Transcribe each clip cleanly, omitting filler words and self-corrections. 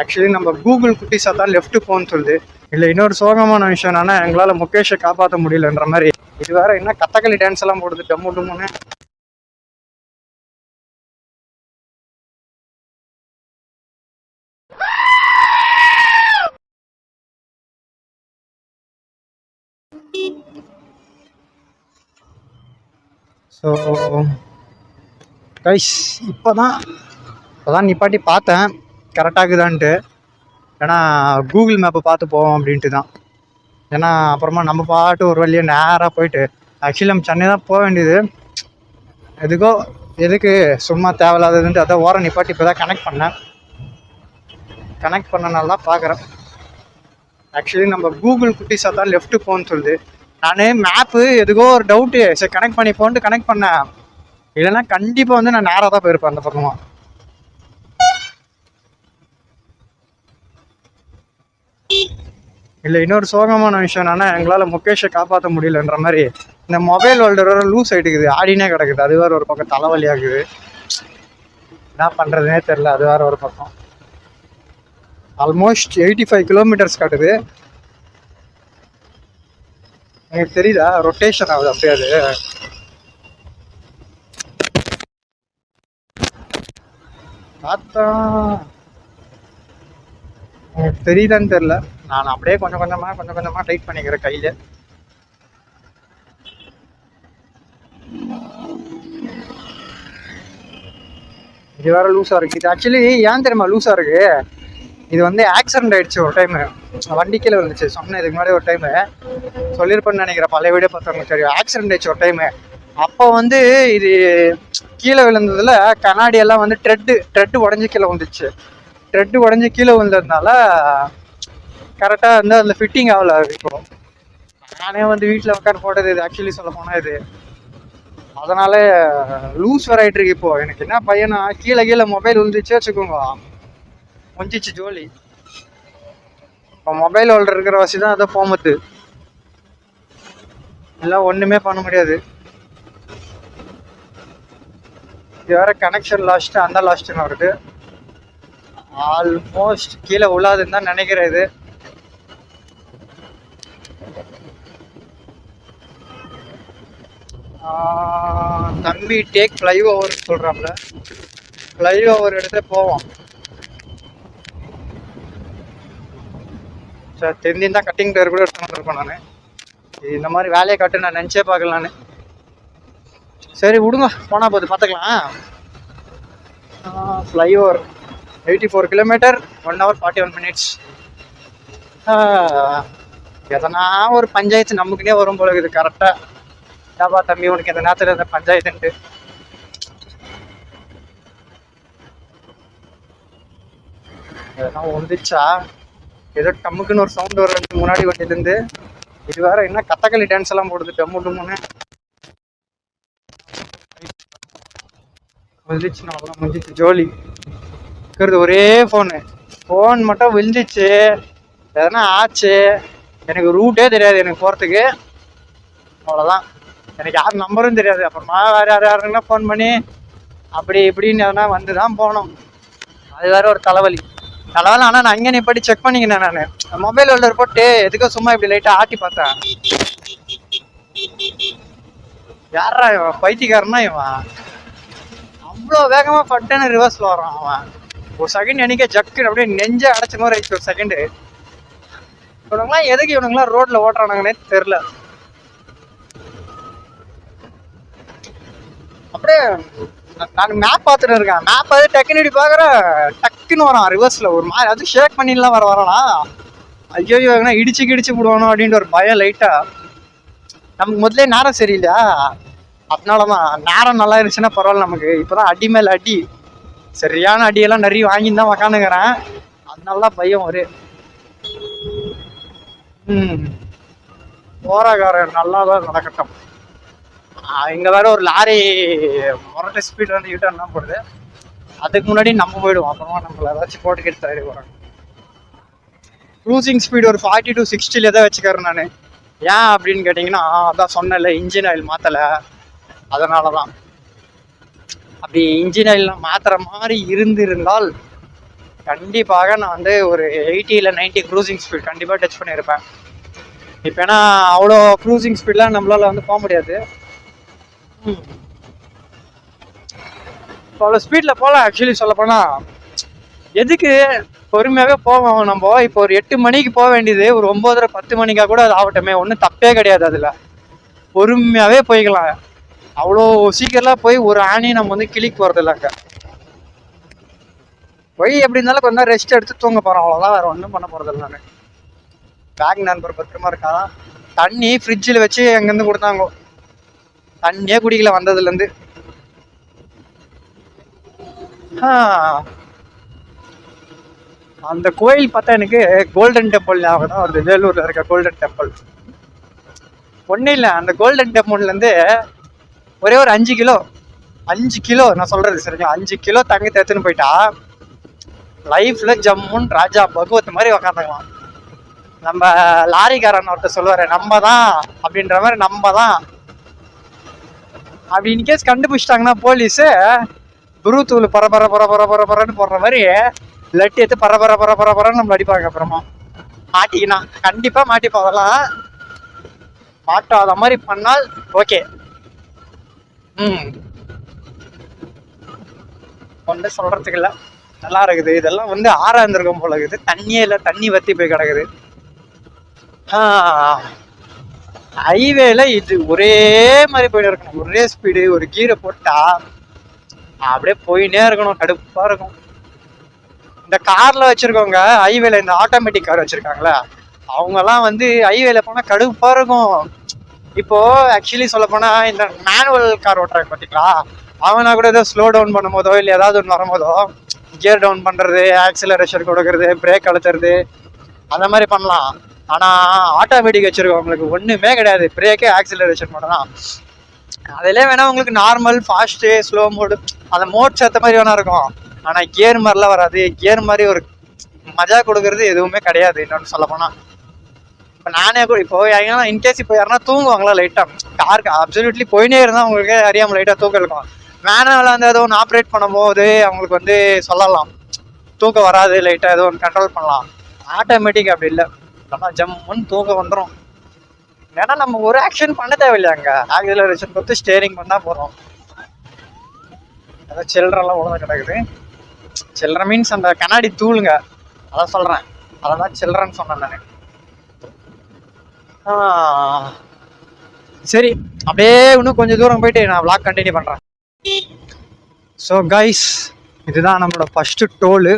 Actually நம்ம Google குட்டிஸாக தான் left போன்னு சொல்லுது. இல்லை இன்னொரு சோகமான விஷயம் என்னன்னா, எங்களால் முகேஷை காப்பாற்ற முடியலன்ற மாதிரி. இது வேற என்ன கத்தகளி டான்ஸ் எல்லாம் போடுது டம்மு டம்முன்னு. ஸோ கைஸ் இப்போதான் நிப்பாட்டி பார்த்தேன் கரெக்டாகுதான்ட்டு. ஏன்னா கூகுள் மேப்பை பார்த்து போவோம் அப்படின்ட்டு தான். ஏன்னா அப்புறமா நம்ம பாட்டு ஒரு வழியாக நேராக போயிட்டு ஆக்சுவலி நம்ம சென்னை தான் போக வேண்டியது. எதுக்கு சும்மா தேவையில்லாததுன்ட்டு அதான் ஓரம் நிப்பாட்டி இப்போ தான் கனெக்ட் பண்ணனால தான் பார்க்குறேன். ஆக்சுவலி நம்ம கூகுள் குட்டிஸாக தான் லெஃப்ட் போன்னு சொல்லுது. நான் மேப்பு எதுக்கோ ஒரு டவுட்டு சரி கனெக்ட் பண்ணி போன்ட்டு கனெக்ட் பண்ணேன். இல்லைன்னா கண்டிப்பாக வந்து நான் நேராக தான் போயிருப்பேன் அந்த பக்கமாக. இல்லை இன்னொரு சோகமான விஷயம் என்னன்னா, எங்களால் முகேஷை காப்பாற்ற முடியலன்ற மாதிரி. இந்த மொபைல் ஹோல்டர் வேறு லூஸ் ஆகிட்டுக்குது, ஆடினே கிடக்குது. அது வேறு ஒரு பக்கம் தலைவலியாகுது. என்ன பண்ணுறதுனே தெரில. அது வேறு ஒரு பக்கம் ஆல்மோஸ்ட் 85 கிலோமீட்டர்ஸ் காட்டுது. எனக்கு தெரியுதா ரொட்டேஷன் ஆகுது அப்படியே. அது பார்த்தா எனக்கு தெரியுதான்னு தெரில. நான் அப்படியே கொஞ்சம் கொஞ்சமாக டைட் பண்ணிக்கிறேன் கையில். இது வேற லூஸாக இருக்குது. இது ஆக்சுவலி ஏன் தெரியுமா லூஸாக இருக்குது? இது வந்து ஆக்சிடென்ட் ஆகிடுச்சு ஒரு டைமு. வண்டி கீழே வந்துச்சு. சொன்னேன் இதுக்கு முன்னாடி ஒரு டைமு சொல்லியிருப்பேன்னு நினைக்கிறேன். பழைய வீடியோ பார்த்தவங்க தெரியும். ஆக்சிடென்ட் ஆகிடுச்சு ஒரு டைமு. அப்போ வந்து இது கீழே விழுந்ததில் கண்ணாடியெல்லாம் வந்து ட்ரெட்டு உடஞ்சி கீழே வந்துச்சு. ட்ரெட்டு உடஞ்சி கீழே விழுந்ததுனால கரெக்டாக வந்து அதில் ஃபிட்டிங் ஆகலை. இப்போ நானே வந்து வீட்டில் உட்காந்து போட்டது இது ஆக்சுவலி சொல்ல போனால் இது. அதனால லூஸ் வேற ஆகிட்டு இருக்கு. இப்போ எனக்கு என்ன பையனா கீழே மொபைல் விழுந்துச்சு வச்சுக்கோங்க, முடிஞ்சிச்சு ஜோலி. இப்போ மொபைல் ஹோல்டர் இருக்கிற வசி தான் அதை போமத்து. எல்லாம் ஒன்றுமே பண்ண முடியாது. இது வேற கனெக்ஷன் லாஸ்ட்டு அந்த லாஸ்ட்டுன்னு வருது. ஆல்மோஸ்ட் கீழே உள்ளாதுன்னு தான் நினைக்கிறேன். இது தம்பி டேக் ஃப்ளைஓவர் சொல்கிறாப்புல. ஃப்ளைஓவர் எடுத்து போவோம். சார் தெரிஞ்சிருந்தா கட்டிங் டயர் கூட எடுத்து வந்துருப்பேன். நான் இந்த மாதிரி வேலையை காட்டு நான் நினச்சே பார்க்கலான்னு. சரி விடுங்க, போனால் போது பார்த்துக்கலாம். Flyover 84 kilometre 1 hour 41 minutes. எதனா ஒரு பஞ்சாயத்து நமக்குனே வரும் போல இருக்குது கரெக்டாக. ஏப்பா தம்பி உனக்கு எந்த நேரத்தில் இந்த பஞ்சாயத்துன்ட்டு. எதனா வந்துச்சா ஏதோ டம்முக்குன்னு ஒரு சவுண்ட் வர்றதுக்கு முன்னாடி வண்டியிலேருந்து. இது வேற என்ன கத்தகளி டான்ஸ் எல்லாம் போடுது டம்மு டம்முன்னு. விழுந்துச்சுன்னா அவ்வளோ முடிஞ்சிச்சு ஜோலி. இருக்கிறது ஒரே ஃபோன் மட்டும் விழுந்துச்சு. எதனா ஆச்சு எனக்கு ரூட்டே தெரியாது எனக்கு போகிறதுக்கு. அவ்வளோதான். எனக்கு யார் நம்பரும் தெரியாது. அப்புறமா வேறு யாருன்னா ஃபோன் பண்ணி அப்படி இப்படின்னு எதனா வந்து தான் போனோம். அது வேற ஒரு தலைவலி. ஆனால் நான் அங்கே நிப்பாட்டி செக் பண்ணிக்கினேன். நான் மொபைல் ஹோல்டர் போட்டு எதுக்கோ சும்மா இப்படி லைட்டாக ஆட்டி பார்த்தேன். யாரா இவன் பைத்தியக்காரனா? இவன் அவ்வளோ வேகமாக பட்டுன்னு ரிவர்ஸில் வரான். அவன் ஒரு செகண்ட் எனக்கே ஜக்குன்னு அப்படியே நெஞ்ச அடைச்ச மாதிரி ஆயிடுச்சு ஒரு செகண்டு. இவனுங்களாம் எதுக்கு இவனுங்களாம் ரோட்டில் ஓட்டுறானுங்கன்னே தெரில. அப்படியே நான் மேப் பார்த்துட்டு இருக்கேன். மேப் அது டக்குன்னு இப்படி பார்க்குறேன், டக்குன்னு வரான் ரிவர்ஸில் ஒரு மாதிரி. அது ஷேக் பண்ணிலாம் வரானா. ஐயோ எங்கன்னா இடிச்சு விடுவானோ அப்படின்ட்டு ஒரு பயம் லைட்டாக. நமக்கு முதலே நேரம் சரியில்லையா, அதனால தான். நேரம் நல்லா இருந்துச்சுன்னா பரவாயில்ல நமக்கு. இப்போ தான் அடி மேலே அடி, சரியான அடியெல்லாம் நிறைய வாங்கின்னு தான் உக்காந்துக்கிறேன். அதனால தான் பயம் ஒரு. போராகாரன் நல்லா தான் நடக்கட்டும். இங்கே வேற ஒரு லாரி முரட்ட ஸ்பீட் வந்து யூட்டர்ன் தான் போடுது. அதுக்கு முன்னாடி நம்ம போயிடுவோம். அப்புறமா நம்மள ஏதாச்சும் போட்டு கேட்டு தயாரி போகிறாங்க. க்ரூசிங் ஸ்பீடு ஒரு 40 to 60 தான் வச்சுக்கிறேன் நான். ஏன் அப்படின்னு கேட்டிங்கன்னா, அதான் சொன்னேன்ல இன்ஜின் ஆயில் மாற்றலை, அதனால தான். அப்படி இன்ஜின் ஆயில்லாம் மாற்றுற மாதிரி இருந்திருந்தால் கண்டிப்பாக நான் வந்து ஒரு 80 இல்லை 90 க்ரூசிங் ஸ்பீட் கண்டிப்பாக டச் பண்ணியிருப்பேன். இப்போ ஏன்னா அவ்வளோ க்ரூசிங் ஸ்பீட்லாம் நம்மளால வந்து போக முடியாது. இப்போ அவ்வளோ ஸ்பீடில் போகலாம். ஆக்சுவலி சொல்லப்போனால் எதுக்கு பொறுமையாகவே போவோம். நம்ம இப்போ ஒரு 8 மணிக்கு போக வேண்டியது ஒரு 9:30 10 மணிக்கா கூட அது ஆகட்டுமே, ஒன்றும் தப்பே கிடையாது. அதில் பொறுமையாகவே போய்க்கலாம். அவ்வளோ சீக்கிரம்லாம் போய் ஒரு ஆணி நம்ம வந்து கிளிக்கு போகிறது இல்லைங்க. போய் எப்படி இருந்தாலும் கொஞ்ச நேரம் ரெஸ்ட் எடுத்து தூங்க போகிறோம், அவ்வளோதான். வேறு ஒன்றும் பண்ண போகிறது இல்லை. நான் பேக் நண்பர் பத்திரமா இருக்கான். தண்ணி ஃப்ரிட்ஜில் வச்சு அங்கேருந்து கொடுத்தாங்க. தண்ணியே குடிக்கல வந்ததுலேருந்து. அந்த கோயில் பார்த்தா எனக்கு கோல்டன் டெம்பிள் ஞாபகம் தான் வருது. வேலூரில் இருக்க கோல்டன் டெம்பிள். ஒன்றும் இல்லை, அந்த கோல்டன் டெம்பிள்லேருந்து ஒரே ஒரு 5 கிலோ நான் சொல்கிறது சரிங்களா, 5 கிலோ தங்கத்தை எடுத்துன்னு போயிட்டா லைஃப்பில் ஜம்முன்னு ராஜா பகவத் மாதிரி உக்காந்துக்கலாம். நம்ம லாரிக்காரன் ஒருத்தர் சொல்லுவார், நம்ம தான் அப்படின்ற மாதிரி. நம்ம தான் அப்படி இன்கேஸ் கண்டுபிடிச்சிட்டாங்கன்னா போலீஸு புருத்தூள் பரன்னு போடுற மாதிரி லட்டி எடுத்து பரபரன்னு நம்ம அடிப்பாங்க. அப்புறமா மாட்டிக்கினா கண்டிப்பாக மாட்டிப்போம். அதெல்லாம் மாட்டாத மாதிரி பண்ணால் ஓகே. ஒன்றும் சொல்கிறதுக்கு இல்லை, நல்லா இருக்குது. இதெல்லாம் வந்து ஆறா இருந்திருக்கும் போல இருக்குது. தண்ணியே இல்லை, தண்ணி வற்றி போய் கிடக்குது. ஹைவேல இது ஒரே மாதிரி போயிட்டு இருக்கணும், ஒரே ஸ்பீடு. ஒரு கீரை போட்டா அப்படியே போயினே இருக்கணும், கடுப்பா இருக்கும். இந்த கார்ல வச்சிருக்கவங்க ஹைவேல, இந்த ஆட்டோமேட்டிக் கார் வச்சிருக்காங்களே, அவங்கெல்லாம் வந்து ஹைவேல போனா கடுப்பா இருக்கும். இப்போ ஆக்சுவலி சொல்ல போனா இந்த மேனுவல் கார் ஓட்டுறாங்க பார்த்தீங்களா, அவனா கூட ஏதோ ஸ்லோ டவுன் பண்ணும் போதோ இல்லை ஏதாவது ஒன்று வரும்போதோ கியர் டவுன் பண்றது, ஆக்சிலரேஷன் கொடுக்கறது, பிரேக் அழுத்துறது, அந்த மாதிரி பண்ணலாம். ஆனால் ஆட்டோமேட்டிக் வச்சிருக்கவங்களுக்கு ஒன்றுமே கிடையாது. பிரேக்கே ஆக்சிலரேஷன் மட்டும் தான். அதிலே வேணா உங்களுக்கு நார்மல், ஃபாஸ்ட்டு, ஸ்லோ மோடு, அந்த மோட் சேர்த்த மாதிரி வேணா இருக்கும். ஆனால் கியர் மாதிரிலாம் வராது. கியர் மாதிரி ஒரு மஜா கொடுக்கறது எதுவுமே கிடையாது. இன்னொன்று சொல்ல போனால் இப்போ நானே கூட இப்போ இன்கேஸ் இப்போ யாருன்னா தூங்குவாங்களா லைட்டாக, காருக்கு அப்சல்யூட்லி போயினே இருந்தால் அவங்களுக்கு அறியாமல் லைட்டாக தூக்கம் இருக்கும். மேனுவலாக வந்து ஏதோ ஒன்று ஆப்ரேட் பண்ணும்போது அவங்களுக்கு வந்து சொல்லலாம், தூக்கம் வராது, லைட்டாக ஏதோ ஒன்று கண்ட்ரோல் பண்ணலாம். ஆட்டோமேட்டிக் அப்படி இல்லை, ஆனால் ஜம்முன்னு தூக்கம் வந்துடும். ஏன்னா நம்ம ஒரு ஆக்ஷன் பண்ண தேவையில்லையாங்க, ஆக்சிலரேஷன் கொடுத்து ஸ்டேரிங் பண்ணால் போகிறோம். அதான் சில்லறெல்லாம் ஒழுங்காக கிடக்குது. சில்லற மீன்ஸ் அந்த கண்ணாடி தூளுங்க, அதான் சொல்கிறேன். அதான் சில்லறன்னு சொன்னேன் நான். சரி, அப்படியே இன்னும் கொஞ்சம் தூரம் போயிட்டு நான் vlog கண்டினியூ பண்ணுறேன். ஸோ கைஸ், இதுதான் நம்மளோட ஃபஸ்ட்டு டோலு.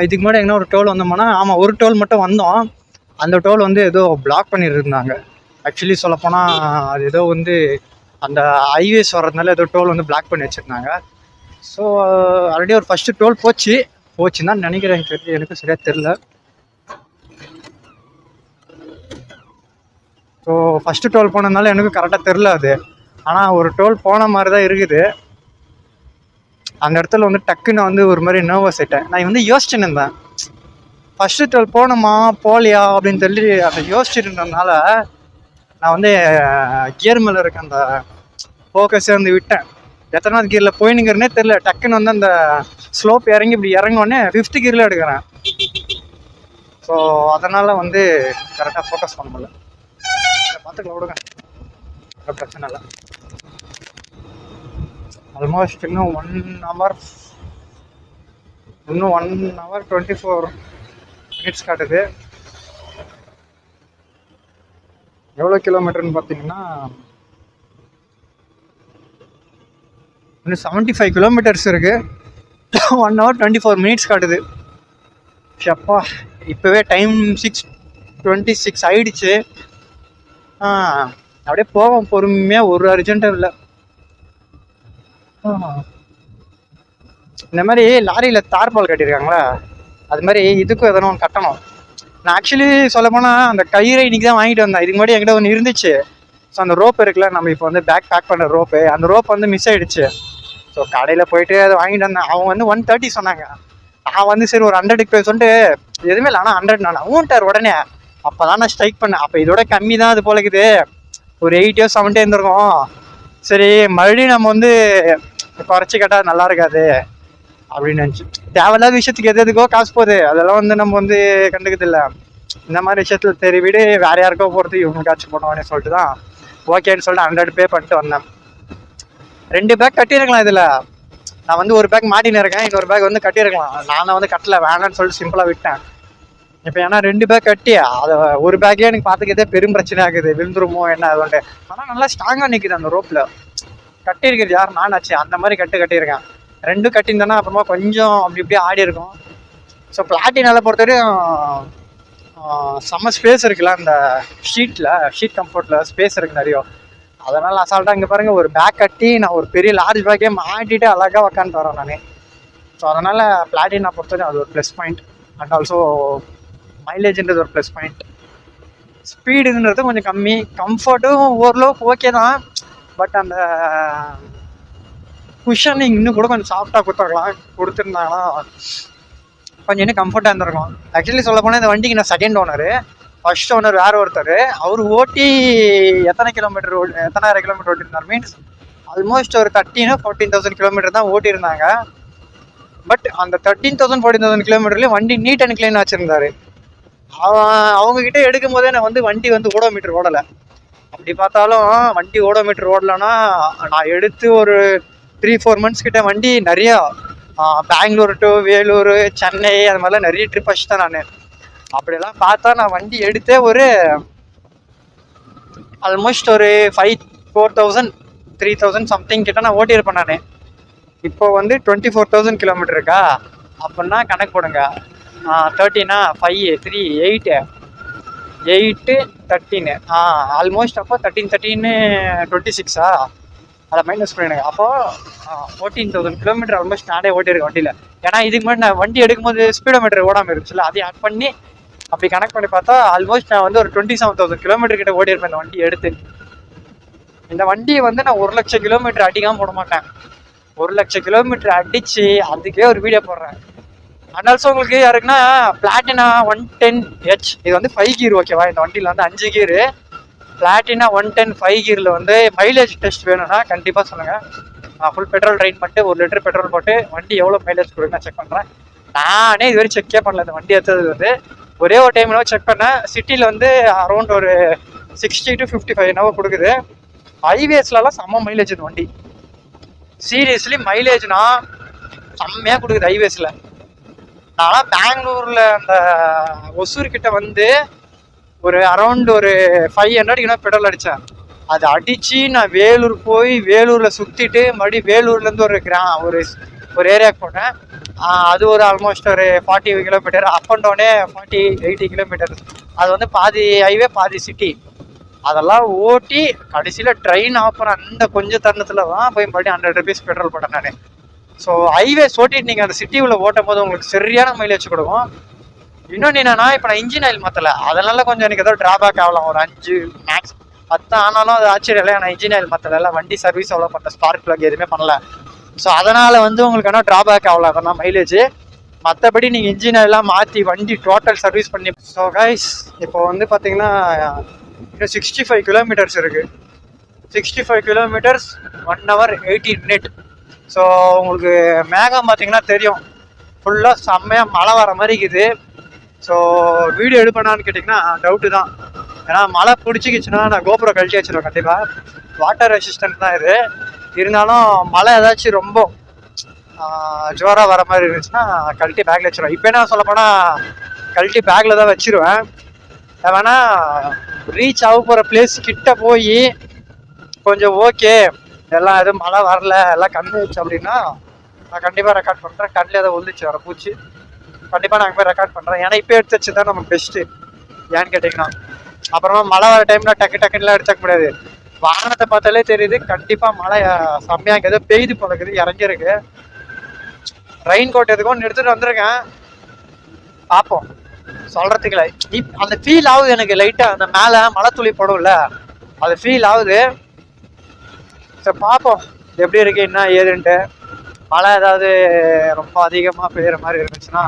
இதுக்கு முன்னாடி எங்கன்னா ஒரு டோல் வந்தோம்னா, ஆமாம் ஒரு டோல் மட்டும் வந்தோம். அந்த டோல் வந்து ஏதோ பிளாக் பண்ணிட்டு இருந்தாங்க. ஆக்சுவலி சொல்லப்போனால் அது ஏதோ வந்து அந்த ஹைவேஸ் வர்றதுனால ஏதோ டோல் வந்து பிளாக் பண்ணி வச்சுருந்தாங்க. ஸோ ஆல்ரெடி ஒரு ஃபஸ்ட்டு டோல் போச்சுன்னு தான் நினைக்கிறேன். எனக்கு சரியாக தெரில. ஸோ ஃபஸ்ட்டு டோல் போனதுனால எனக்கு கரெக்டாக தெரில அது. ஆனால் ஒரு டோல் போன மாதிரி தான் இருக்குது. அந்த இடத்துல வந்து டக்குன்னு வந்து ஒரு மாதிரி நர்வஸ் ஆகிட்டேன். நான் வந்து யோசிச்சுன்னு இருந்தேன், ஃபஸ்ட்டு டோல் போனோமா போகலையா அப்படின்னு சொல்லி அதை யோசிச்சுட்டு இருந்ததுனால நான் வந்து கியர் மேலே இருக்க அந்த ஃபோக்கஸே வந்து விட்டேன். எத்தனாவது கியரில் போயினுங்கிறனே தெரில. டக்குன்னு வந்து அந்த ஸ்லோப் இறங்கி இப்படி இறங்கினோடனே 5th கியரில் எடுக்கிறேன். ஸோ அதனால் வந்து கரெக்டாக ஃபோக்கஸ் பண்ண முடியல. பார்த்துக்கலாம், விடுங்க, பிரச்சனை இல்லை. ஆல்மோஸ்ட் இன்னும் 1 hour 24 minutes காட்டுது. எவ்வளோ கிலோமீட்டர்னு பார்த்தீங்கன்னா இன்னும் 75 கிலோமீட்டர்ஸ் இருக்குது. 1 hour 24 minutes காட்டுது. ஷப்பா, இப்போவே டைம் 6:26 ஆயிடுச்சு. அப்படியே போவோம் பொறுமையாக, ஒரு அர்ஜென்ட்டும் இல்லை. இந்த மாதிரி லாரியில் தார்பால் கட்டியிருக்காங்களா, அது மாதிரி இதுக்கும் எதனா ஒன்று கட்டணும். நான் ஆக்சுவலி சொல்ல போனால் அந்த கயிறை இன்னைக்கு தான் வாங்கிட்டு வந்தேன். இதுக்கு முன்னாடி என்கிட்ட ஒன்று இருந்துச்சு. ஸோ அந்த ரோப் இருக்குல்ல, நம்ம இப்போ வந்து பேக் பண்ணுற ரோப்பு, அந்த ரோப் வந்து மிஸ் ஆகிடுச்சு. ஸோ கடையில் போயிட்டு அதை வாங்கிட்டு வந்தேன். அவங்க வந்து 130 சொன்னாங்க. நான் வந்து சரி ஒரு 100க்கு போய் சொல்லிட்டு எதுவுமே இல்லை, ஆனால் 100 நான் ஊன்ட்டார் உடனே. அப்போ தான் நான் ஸ்ட்ரைக் பண்ணேன். அப்போ இதோட கம்மி தான் அது போல இருக்குது, ஒரு 80 or 70 இருந்திருக்கும். சரி மறுபடியும் நம்ம வந்து குறைச்சி கேட்டால் நல்லா இருக்காது அப்படின்னு நினச்சி தேவையில்லாத விஷயத்துக்கு எதுக்கோ காசு போகுது, அதெல்லாம் வந்து நம்ம வந்து கண்டுக்கிறது இல்லை. இந்த மாதிரி விஷயத்துல சரி வீடு வேற யாருக்கோ போகிறது இவங்களுக்காச்சும் போனோன்னு சொல்லிட்டு தான் ஓகேன்னு சொல்லிட்டு 100 பே பண்ணிட்டு வந்தேன். 2 பேக் கட்டியிருக்கலாம் இதில். நான் வந்து ஒரு பேக் மாட்டின்னு இருக்கேன், இன்னொரு பேக் வந்து கட்டியிருக்கலாம். நான் வந்து கட்டல, வேணான்னு சொல்லிட்டு சிம்பிளாக விட்டேன். இப்போ ஏன்னா 2 பேக் கட்டி அதை ஒரு பேக்கே எனக்கு பார்த்துக்கிட்டே பெரும் பிரச்சனை ஆகுது, விழுந்துருமோ என்ன அதுன்ட்டு. ஆனால் நல்லா ஸ்ட்ராங்காக நிற்குது அந்த ரோப்பில். கட்டியிருக்குது யார் நானாச்சு, அந்த மாதிரி கட்டியிருக்கேன். 2 கட்டியிருந்தேன்னா அப்புறமா கொஞ்சம் அப்படி இப்படி ஆடி இருக்கும். ஸோ பிளாட்டினால பொறுத்தவரையும் செம்ம ஸ்பேஸ் இருக்குல்ல அந்த ஷீட் கம்ஃபர்ட்டில் ஸ்பேஸ் இருக்குது நிறைய. அதனால் அசால்ட்டாக இங்கே பாருங்கள், ஒரு பேக் கட்டி நான் ஒரு பெரிய லார்ஜ் பேக்கே மாட்டிட்டு அழகாக உக்காந்துட்டு வரேன் நான். ஸோ அதனால் பிளாட்டினா பொறுத்தவரையும் அது ஒரு ப்ளஸ் பாயிண்ட். அண்ட் ஆல்சோ மைலேஜ்ன்றது ஒரு ப்ளஸ் பாயிண்ட். ஸ்பீடுன்றது கொஞ்சம் கம்மி, கம்ஃபர்ட்டும் ஓரளவுக்கு ஓகே தான். பட் அந்த குஷனிங் இன்னும் கூட கொஞ்சம் சாஃப்டாக கொடுத்துருந்தாங்கன்னா கொஞ்சம் இன்னும் கம்ஃபர்ட்டாக இருந்திருக்கும். ஆக்சுவலி சொல்ல போனால் இந்த வண்டிக்கு நான் செகண்ட் ஓனரு. ஃபர்ஸ்ட் ஓனர் வேறு ஒருத்தர், அவர் ஓட்டி எத்தனாயிரம் கிலோமீட்டர் ஓட்டிருந்தார். மீன்ஸ் ஆல்மோஸ்ட் ஒரு 13,000-14,000 கிலோமீட்டர் தான் ஓட்டியிருந்தாங்க. பட் அந்த 13,000-14,000 கிலோமீட்டர்லேயும் வண்டி நீட் அண்ட் கிளீன் வச்சுருந்தாரு. அவங்கக்கிட்ட எடுக்கும் போதே நான் வந்து வண்டி வந்து ஓடோமீட்டர் ஓடலை. அப்படி பார்த்தாலும் வண்டி ஓடோமீட்டர் ஓடலைன்னா நான் எடுத்து ஒரு 3-4 months கிட்ட வண்டி நிறையா பெங்களூர் டு வேலூர், சென்னை அது மாதிரிலாம் நிறைய ட்ரிப் வச்சுட்டேன் நான். அப்படியெல்லாம் பார்த்தா நான் வண்டி எடுத்தே ஒரு ஆல்மோஸ்ட் ஒரு 4,000-3,000 சம்திங் கிட்ட நான் ஓட்டியிருப்பேன் நான். இப்போ வந்து 24,000 கிலோமீட்டர் இருக்கா, அப்படின்னா கணக்கு போடுங்க. 13 5 3 8 13 ஆல்மோஸ்ட். அப்போ 13 26 அதை மைனஸ் பண்ணிடுங்க. அப்போது 14,000 கிலோமீட்டர் ஆல்மோஸ்ட் நானே ஓட்டியிருக்கேன் வண்டியில். ஏன்னா இதுக்கு முன்னாடி நான் வண்டி எடுக்கும்போது ஸ்பீடோமீட்டர் ஓடாமல் இருந்துச்சுல்ல, அதையும் ஆட் பண்ணி அப்படி கனெக்ட் பண்ணி பார்த்தா ஆல்மோஸ்ட் நான் வந்து ஒரு 27,000 கிலோமீட்டர் கிட்ட ஓட்டியிருப்பேன் இந்த வண்டி எடுத்து. இந்த வண்டியை வந்து நான் 1,00,000 கிலோமீட்டர் அடிக்காமல் போட மாட்டேன். 1,00,000 கிலோமீட்டர் அடித்து அதுக்கே ஒரு வீடியோ போடுறேன். அண்ட் ஆல்சோ உங்களுக்கு யாருக்குன்னா பிளாட்டினா 110H இது வந்து 5 கீர் ஓகேவா. இந்த வண்டியில் வந்து 5 கீரு. பிளாட்டினா 110 5 கீரில் வந்து மைலேஜ் டெஸ்ட் வேணும்னா கண்டிப்பாக சொல்லுங்கள். ஃபுல் பெட்ரோல் ட்ரைன் பண்ணிட்டு 1 லிட்டர் பெட்ரோல் போட்டு வண்டி எவ்வளோ மைலேஜ் கொடுக்குன்னு செக் பண்ணுறேன். நானே இதுவரை செக்கே பண்ணல. இந்த வண்டி எடுத்தது வந்து ஒரே ஒரு டைம் செக் பண்ணேன். சிட்டியில் வந்து அரௌண்ட் ஒரு 60 to 55 என்னவோ கொடுக்குது. ஹைவேஸ்லலாம் செம்ம மைலேஜ் இந்த வண்டி. சீரியஸ்லி மைலேஜ்னா செம்மையாக கொடுக்குது ஹைவேஸில். நான்லாம் பெங்களூரில் அந்த ஒசூர் கிட்ட வந்து ஒரு அரௌண்ட் ஒரு 500 கிலோ பெட்ரோல் அடித்தேன். அது அடித்து நான் வேலூர் போய் வேலூரில் சுற்றிட்டு மறுபடியும் வேலூர்லேருந்து ஒரு ஏரியாவுக்கு போனேன். அது ஒரு ஆல்மோஸ்ட் ஒரு 40 கிலோமீட்டர். அப் அண்ட் டவுனே 40-80 கிலோமீட்டர். அது வந்து பாதி ஹைவே பாதி சிட்டி. அதெல்லாம் ஓட்டி கடைசியில் ட்ரெயின் ஆஃபர் அந்த கொஞ்சம் தருணத்தில் தான் போய் மறுபடியும் 100 rupees பெட்ரோல் போட்டேன் நான். ஸோ ஹைவேஸ் ஓட்டிட்டு நீங்கள் அந்த சிட்டியில் ஓட்டும் போது உங்களுக்கு சரியான மைலேஜ் கொடுக்கும். இன்னொன்று என்னன்னா, இப்போ நான் இன்ஜின் ஆயில் மாற்றலை, அதனால கொஞ்சம் எனக்கு ஏதோ ட்ராபேக் ஆகலாம். ஒரு 5 மேக்ஸ் 10 ஆனாலும் அது ஆச்சரியம் இல்லை. நான் இன்ஜின் ஆயில் மாற்றலை, வண்டி சர்வீஸ் அவ்வளோ பண்ணல, ஸ்பார்க் பிளக் எதுவுமே பண்ணல. ஸோ அதனால் வந்து உங்களுக்கு ஆனால் ட்ராபேக் ஆகலாம் அதெல்லாம் மைலேஜ். மற்றபடி நீங்கள் இன்ஜின் ஆயிலாம் மாற்றி வண்டி டோட்டல் சர்வீஸ் பண்ணி. ஸோ கைஸ் இப்போ வந்து பார்த்தீங்கன்னா இன்னும் 65 கிலோமீட்டர்ஸ் இருக்குது. 65 கிலோமீட்டர்ஸ் 1 hour 18 minutes. ஸோ உங்களுக்கு மேகம் பார்த்தீங்கன்னா தெரியும், ஃபுல்லாக செம்மையாக மழை வர மாதிரி இருக்குது. ஸோ வீடியோ எடுப்பேனான்னு கேட்டிங்கன்னா டவுட்டு தான். ஏன்னா மழை பிடிச்சிக்கிச்சுன்னா நான் கோபுரம் கழிச்சு வச்சிருவேன் கண்டிப்பாக. வாட்டர் ரெசிஸ்டன்ட் தான் இது. இருந்தாலும் மழை ஏதாச்சும் ரொம்ப ஜோராக வர மாதிரி இருந்துச்சுன்னா கழட்டி பேக்கில் வச்சிருவேன். இப்போ என்ன சொல்லப்போனால் கழட்டி பேக்கில் தான் வச்சிருவேன். வேணா ரீச் ஆக போகிற பிளேஸ் கிட்ட போய் கொஞ்சம் ஓகே எல்லாம் எதுவும் மழை வரல எல்லாம் கண்ணு வச்சு அப்படின்னா நான் கண்டிப்பாக ரெக்கார்ட் பண்ணுறேன். கண்ணில் எதாவது ஒழிச்சு வர பூச்சி கண்டிப்பாக நான் போய் ரெக்கார்ட் பண்ணுறேன். ஏன்னா இப்போ எடுத்து வச்சு தான் நமக்கு பெஸ்ட்டு. ஏன்னு கேட்டிங்கன்னா அப்புறமா மழை வர டைமில் டக்குலாம் எடுத்துக்க முடியாது. வாகனத்தை பார்த்தாலே தெரியுது கண்டிப்பாக மழை செம்மையாக ஏதோ பெய்து போலக்குது, இறங்கிருக்கு. ரெயின் கோட் எதுக்கும் ஒன்று எடுத்துகிட்டு வந்திருக்கேன், பார்ப்போம். சொல்கிறதுக்கு இல்லை, அந்த ஃபீல் ஆகுது எனக்கு லைட்டாக. அந்த மேலே மழை துளி போடும்ல, அது ஃபீல் ஆகுது. சரி பார்ப்போம் எப்படி இருக்கு என்ன ஏதுன்ட்டு. மழை ஏதாவது ரொம்ப அதிகமாக பெய்கிற மாதிரி இருந்துச்சுன்னா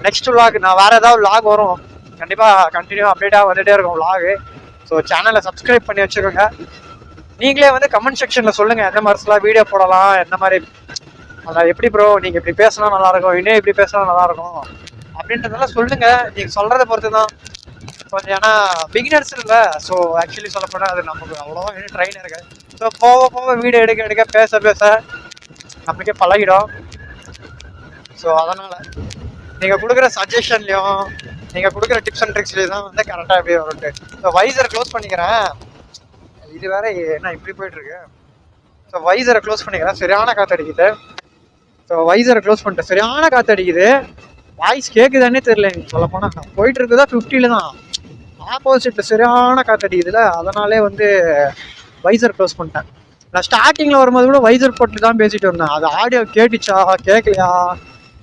நெக்ஸ்ட் vlog நான் வேறு ஏதாவது vlog வரும் கண்டிப்பாக கண்டினியூ அப்டேட்டாக வந்துகிட்டே இருக்கும் vlog. ஸோ சேனலை சப்ஸ்கிரைப் பண்ணி வச்சுக்கோங்க. நீங்களே வந்து கமெண்ட் செக்ஷனில் சொல்லுங்கள் எந்த மாதிரிலாம் வீடியோ போடலாம், எந்த மாதிரி அதான் எப்படி ப்ரோ நீங்கள் இப்படி பேசினா நல்லாயிருக்கும், இன்னும் இப்படி பேசினா நல்லாயிருக்கும் அப்படின்றதெல்லாம் சொல்லுங்கள். நீங்கள் சொல்கிறத பொறுத்து தான் கொஞ்சம். ஏன்னா பிகினர்ஸ் இல்லை. ஸோ ஆக்சுவலி சொல்லப்போனால் அது நமக்கு அவ்வளோவா இன்னும் ட்ரெயின் இருக்கு. ஸோ போக போக வீடியோ எடுக்க எடுக்க பேச பேச நமக்கே பழகிடும். ஸோ அதனால் நீங்கள் கொடுக்குற சஜஷன்லையும் நீங்கள் கொடுக்குற டிப்ஸ் அண்ட் ட்ரிக்ஸ்லேயும் தான் வந்து கரெக்டாக எப்படி வரும்ட்டு. ஸோ வைசரை க்ளோஸ் பண்ணிக்கிறேன். இது வேற என்ன இப்படி போயிட்டுருக்கு. ஸோ வைசரை க்ளோஸ் பண்ணிக்கிறேன். சரியான காற்று அடிக்குது. ஸோ வைசரை க்ளோஸ் பண்ணிட்டேன். சரியான காற்று அடிக்குது. வாய்ஸ் கேட்குதானே தெரியல எனக்கு சொல்லப்போனால். நான் போயிட்டு இருக்குதா 50 தான், ஆப்போசிட்டில் சரியான காற்று அடிக்குதுல, அதனாலே வந்து வைசர் க்ளோஸ் பண்ணிட்டேன். நான் ஸ்டார்டிங்கில் வரும்போது கூட வைசர் போட்டு தான் பேசிட்டு வந்தேன். அது ஆடியோ கேட்டுச்சா கேட்கலையா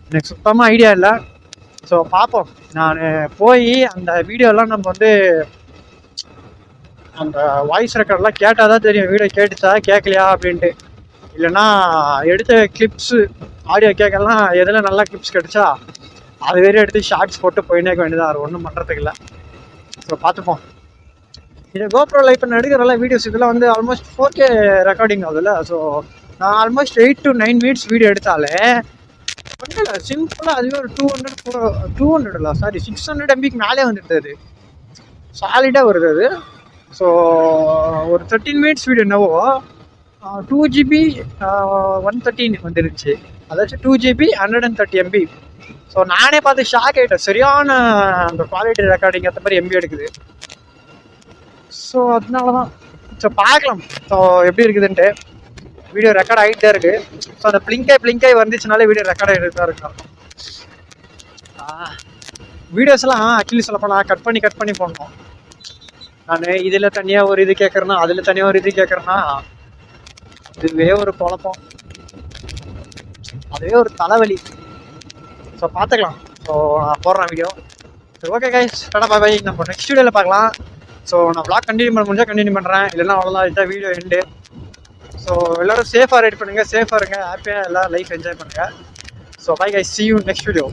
எனக்கு சுத்தமாக ஐடியா இல்லை. ஸோ பார்ப்போம். நான் போய் அந்த வீடியோலாம் நம்ம வந்து அந்த வாய்ஸ் ரெக்கார்டெலாம் கேட்டால் தான் தெரியும் வீடியோ கேட்டுச்சா கேட்கலையா அப்படின்ட்டு. இல்லைன்னா எடுத்த கிளிப்ஸு ஆடியோ கேட்கலாம் எதில் நல்லா கிளிப்ஸ் கிடைச்சா அது வேறு எடுத்து ஷார்ட்ஸ் போட்டு போயினே வேண்டியதாக இருக்கும். ஒன்றும் பண்ணுறதுக்கு இல்லை. ஸோ பார்த்துப்போம். இது கோப்ரோவில் இப்போ நான் எடுக்கிறல வீடியோஸ் இதெல்லாம் வந்து ஆல்மோஸ்ட் 4K ரெக்கார்டிங் ஆகுதுல்ல. ஸோ நான் ஆல்மோஸ்ட் 8 to 9 minutes வீடியோ எடுத்தாலே ஒன்றும் இல்லை, சிம்பிளாக அதுவே ஒரு 200 இல்லை சாரி 600 MBக்கு மேலே வந்துடுது. அது சாலிடாக வருது அது. ஸோ ஒரு 13 minutes வீடியோ என்னவோ 2 GB 113 வந்துருச்சு. அதாச்சும் 2 GB 130 MB. ஸோ நானே பார்த்து ஷாக் ஆகிட்டேன். சரியான அந்த குவாலிட்டி ரெக்கார்டிங் ஏற்ற மாதிரி எம்பி எடுக்குது. ஸோ அதனால தான். ஸோ பார்க்கலாம் ஸோ எப்படி இருக்குதுன்ட்டு. வீடியோ ரெக்கார்ட் ஆகிட்டு தான் இருக்குது. ஸோ அந்த பிளிங்காய் வந்துச்சுனாலே வீடியோ ரெக்கார்ட் ஆகிட்டு தான் இருக்கும். வீடியோஸ்லாம் ஆக்சுவலி சொல்லப்போனால் கட் பண்ணி போடணும். நான் இதில் தனியாக ஒரு இது கேட்குறேன்னா அதில் தனியாக ஒரு இது கேட்குறேன்னா இதுவே ஒரு குழப்பம், அதுவே ஒரு தலைவலி. ஸோ பார்த்துக்கலாம். ஸோ நான் போடுறேன் வீடியோ. சரி ஓகே கைஸ், டாடா பாய். நம்ம நெக்ஸ்ட் வீடியோவில் பார்க்கலாம். ஸோ நான் vlog கண்டினியூ பண்ண முடிஞ்சால் கண்டினியூ பண்ணுறேன். இல்லைன்னா அவ்வளோதான், இதுதான் வீடியோ எண்டு. ஸோ எல்லோரும் சேஃபாக ரைட் பண்ணுங்கள், சேஃபாக இருங்க, ஹாப்பியாக எல்லாம் லைஃப் என்ஜாய் பண்ணுங்கள். So bye guys, see you next video.